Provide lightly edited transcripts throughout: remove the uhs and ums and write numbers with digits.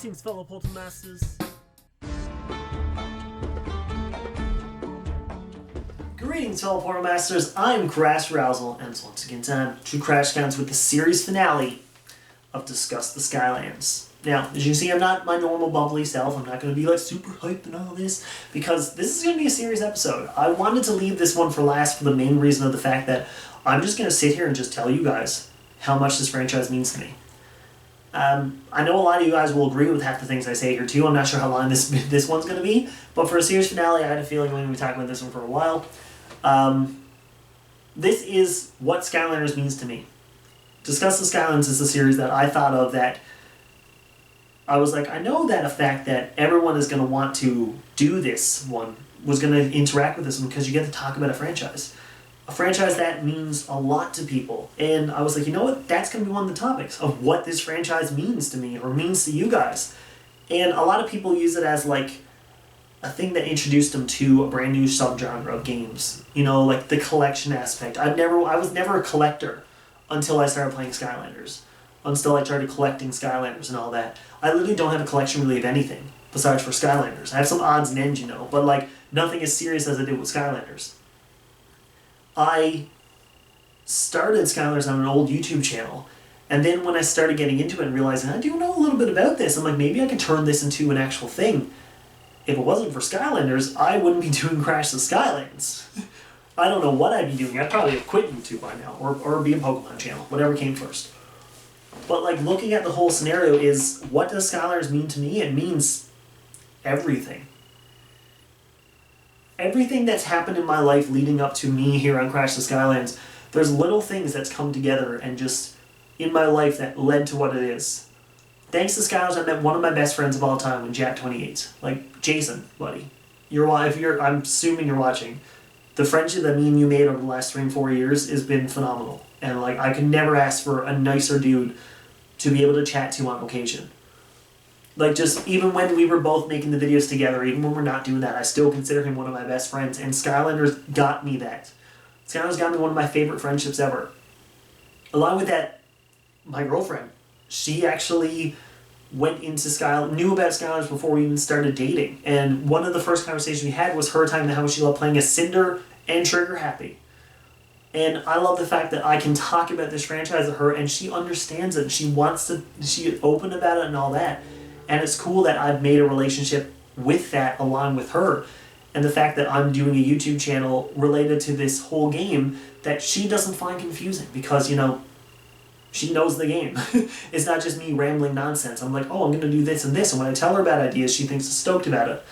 Greetings, fellow Portal Masters. Greetings, fellow Portal Masters. I'm Rowsell, and it's once again time to crash counts with the series finale of Discuss The Skylands. Now, as you can see, I'm not my normal bubbly self. I'm not going to be like super hyped and all this, because this is going to be a serious episode. I wanted to leave this one for last for the main reason of the fact that I'm just going to sit here and just tell you guys how much this franchise means to me. I know a lot of you guys will agree with half the things I say here too. I'm not sure how long this one's going to be, but for a series finale, I had a feeling we're going to be talking about this one for a while. This is what Skylanders means to me. Discuss the Skylands is a series that I thought of that I was like, I know that a fact that everyone is going to want to do this one was going to interact with this one because you get to talk about a franchise. A franchise that means a lot to people. And I was like, you know what? That's going to be one of the topics of what this franchise means to me or means to you guys. And a lot of people use it as like a thing that introduced them to a brand new subgenre of games. You know, like the collection aspect. I was never a collector until I started playing Skylanders. Until I started collecting Skylanders and all that. I literally don't have a collection really of anything besides for Skylanders. I have some odds and ends, you know, but like nothing as serious as I did with Skylanders. I started Skylanders on an old YouTube channel, and then when I started getting into it and realizing I do know a little bit about this, I'm like, maybe I could turn this into an actual thing. If it wasn't for Skylanders, I wouldn't be doing Crash the Skylands. I don't know what I'd be doing. I'd probably have quit YouTube by now, or be a Pokemon channel, whatever came first. But like looking at the whole scenario is, what does Skylanders mean to me? It means everything. Everything that's happened in my life leading up to me here on Crash the Skylands, there's little things that's come together and just in my life that led to what it is. Thanks to Skylanders, I met one of my best friends of all time in Jack28. Like, Jason, buddy. I'm assuming you're watching. The friendship that me and you made over the last 3 and 4 years has been phenomenal. And like, I could never ask for a nicer dude to be able to chat to on occasion. Like, just even when we were both making the videos together, even when we're not doing that, I still consider him one of my best friends. And Skylanders got me that. Skylanders got me one of my favorite friendships ever. Along with that, my girlfriend, she actually went into knew about Skylanders before we even started dating. And one of the first conversations we had was her telling me how much she loved playing as Cinder and Trigger Happy. And I love the fact that I can talk about this franchise with her and she understands it. She's open about it and all that. And it's cool that I've made a relationship with that along with her. And the fact that I'm doing a YouTube channel related to this whole game that she doesn't find confusing because, you know, she knows the game. It's not just me rambling nonsense. I'm like, oh, I'm going to do this and this. And when I tell her about ideas, she thinks stoked about it.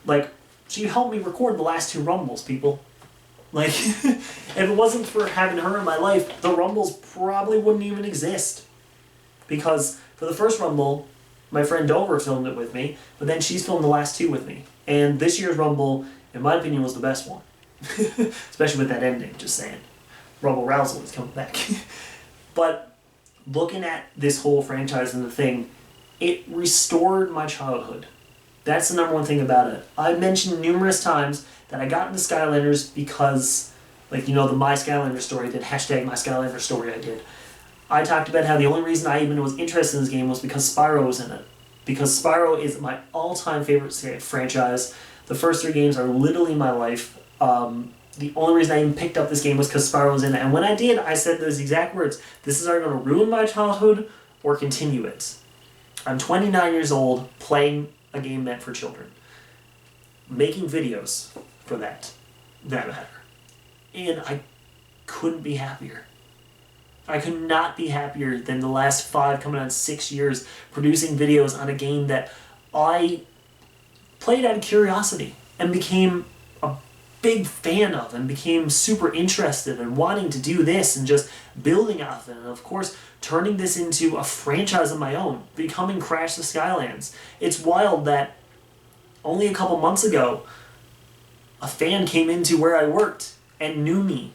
Like, she helped me record the last 2 Rumbles, people. Like, if it wasn't for having her in my life, the Rumbles probably wouldn't even exist. Because for the first Rumble, my friend Dover filmed it with me, but then she's filmed the last 2 with me. And this year's Rumble, in my opinion, was the best one. Especially with that ending, just saying. Rumble Rowsell is coming back. But looking at this whole franchise and the thing, it restored my childhood. That's the number one thing about it. I mentioned numerous times that I got into Skylanders because, like, you know, the My Skylander story, that hashtag My Skylander story I did. I talked about how the only reason I even was interested in this game was because Spyro was in it. Because Spyro is my all-time favorite franchise. The first 3 games are literally my life. The only reason I even picked up this game was because Spyro was in it. And when I did, I said those exact words. This is either going to ruin my childhood or continue it. I'm 29 years old, playing a game meant for children. Making videos for that matter. And I couldn't be happier. I could not be happier than the last 5, coming on 6 years, producing videos on a game that I played out of curiosity and became a big fan of and became super interested in wanting to do this and just building off it. And of course, turning this into a franchise of my own, becoming Crash the Skylands. It's wild that only a couple months ago, a fan came into where I worked and knew me.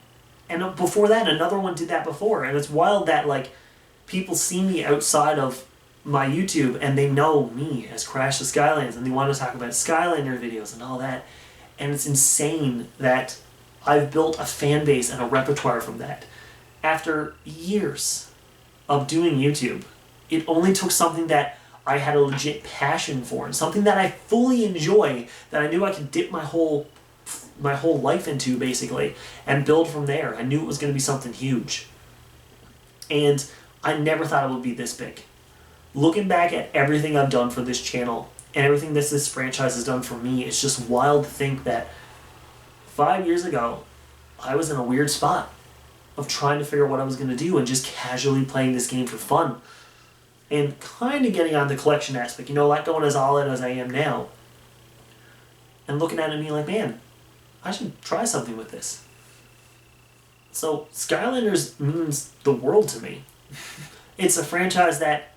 And before that, another one did that before. And it's wild that, like, people see me outside of my YouTube and they know me as Crash the Skylands and they want to talk about Skylander videos and all that. And it's insane that I've built a fan base and a repertoire from that. After years of doing YouTube, it only took something that I had a legit passion for, and something that I fully enjoy, that I knew I could dip my whole life into, basically, and build from there. I knew it was going to be something huge. And I never thought it would be this big. Looking back at everything I've done for this channel, and everything this franchise has done for me, it's just wild to think that 5 years ago, I was in a weird spot of trying to figure out what I was going to do and just casually playing this game for fun. And kind of getting on the collection aspect, not going as all in as I am now. And looking at it and being like, man, I should try something with this. So Skylanders means the world to me. It's a franchise that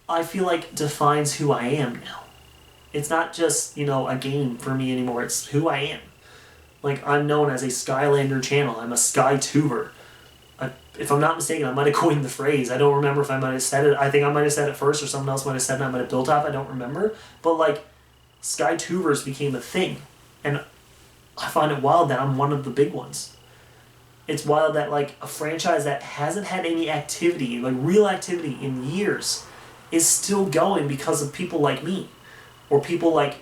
I feel like defines who I am now. It's not just, a game for me anymore. It's who I am. Like, I'm known as a Skylander channel. I'm a Skytuber. If I'm not mistaken, I might have coined the phrase. I don't remember if I might have said it. I think I might have said it first, or someone else might have said it, and I might have built off. I don't remember. But, Skytubers became a thing. And I find it wild that I'm one of the big ones. It's wild that, a franchise that hasn't had any activity, real activity in years, is still going because of people like me. Or people like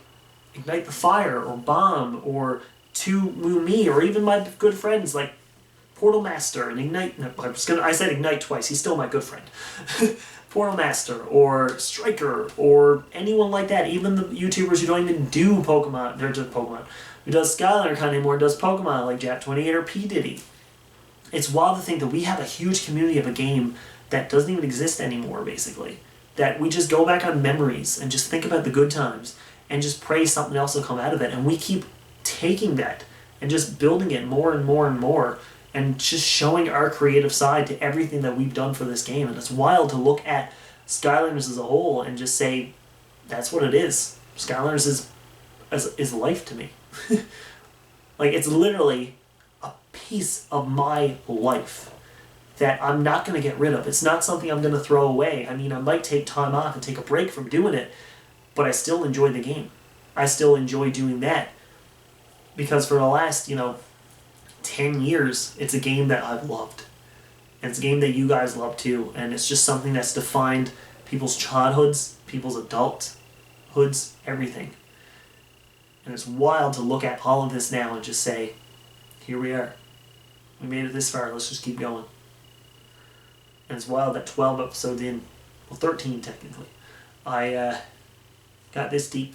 Ignite the Fire, or Bomb, or To Moo Me, or even my good friends like Portal Master and Ignite. No, I said Ignite twice. He's still my good friend. Portal Master or Striker or anyone like that. Even the YouTubers who don't even do Pokemon. They're just Pokemon. Who does Skylander kind of anymore, does Pokemon like Jap28 or P Diddy. It's wild to think that we have a huge community of a game that doesn't even exist anymore, basically. That we just go back on memories and just think about the good times and just pray something else will come out of it. And we keep taking that and just building it more and more and more, and just showing our creative side to everything that we've done for this game. And it's wild to look at Skylanders as a whole and just say, that's what it is. Skylanders is life to me. It's literally a piece of my life that I'm not going to get rid of. It's not something I'm going to throw away. I mean, I might take time off and take a break from doing it, but I still enjoy the game. I still enjoy doing that. Because for the last, 10 years, it's a game that I've loved. And it's a game that you guys love too. And it's just something that's defined people's childhoods, people's adulthoods, everything. And it's wild to look at all of this now and just say, here we are. We made it this far, let's just keep going. And it's wild that 12 episodes in, well 13 technically, I got this deep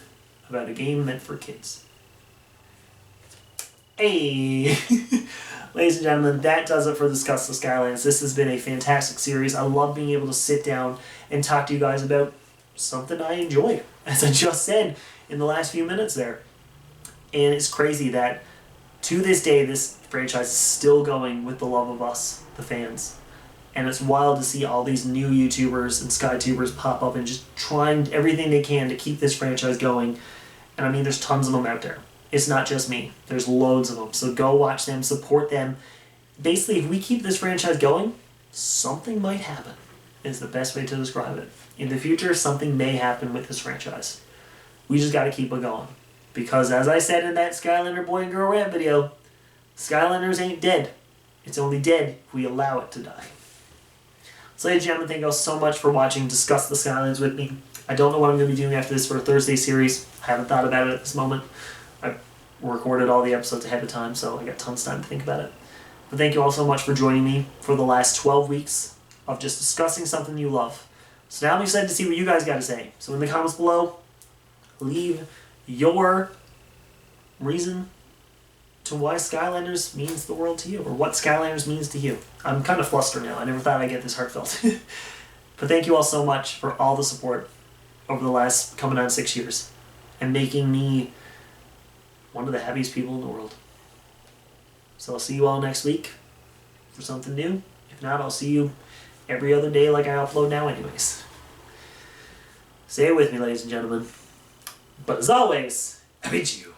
about a game meant for kids. Hey! Ladies and gentlemen, that does it for Discuss the Skylands. This has been a fantastic series. I love being able to sit down and talk to you guys about something I enjoy, as I just said in the last few minutes there. And it's crazy that to this day, this franchise is still going with the love of us, the fans. And it's wild to see all these new YouTubers and Skytubers pop up and just trying everything they can to keep this franchise going. And I mean, there's tons of them out there. It's not just me. There's loads of them. So go watch them, support them. Basically, if we keep this franchise going, something might happen, is the best way to describe it. In the future, something may happen with this franchise. We just got to keep it going. Because as I said in that Skylander Boy and Girl Rant video, Skylanders ain't dead. It's only dead if we allow it to die. So ladies and gentlemen, thank you all so much for watching Discuss the Skylands with me. I don't know what I'm going to be doing after this for a Thursday series. I haven't thought about it at this moment. I recorded all the episodes ahead of time, so I got tons of time to think about it. But thank you all so much for joining me for the last 12 weeks of just discussing something you love. So now I'm excited to see what you guys got to say. So in the comments below, leave your reason to why Skylanders means the world to you, or what Skylanders means to you. I'm kind of flustered now. I never thought I'd get this heartfelt. But thank you all so much for all the support over the last coming on 6 years and making me one of the happiest people in the world. So I'll see you all next week for something new. If not, I'll see you every other day like I upload now anyways. Say it with me, ladies and gentlemen. But as always, I bid you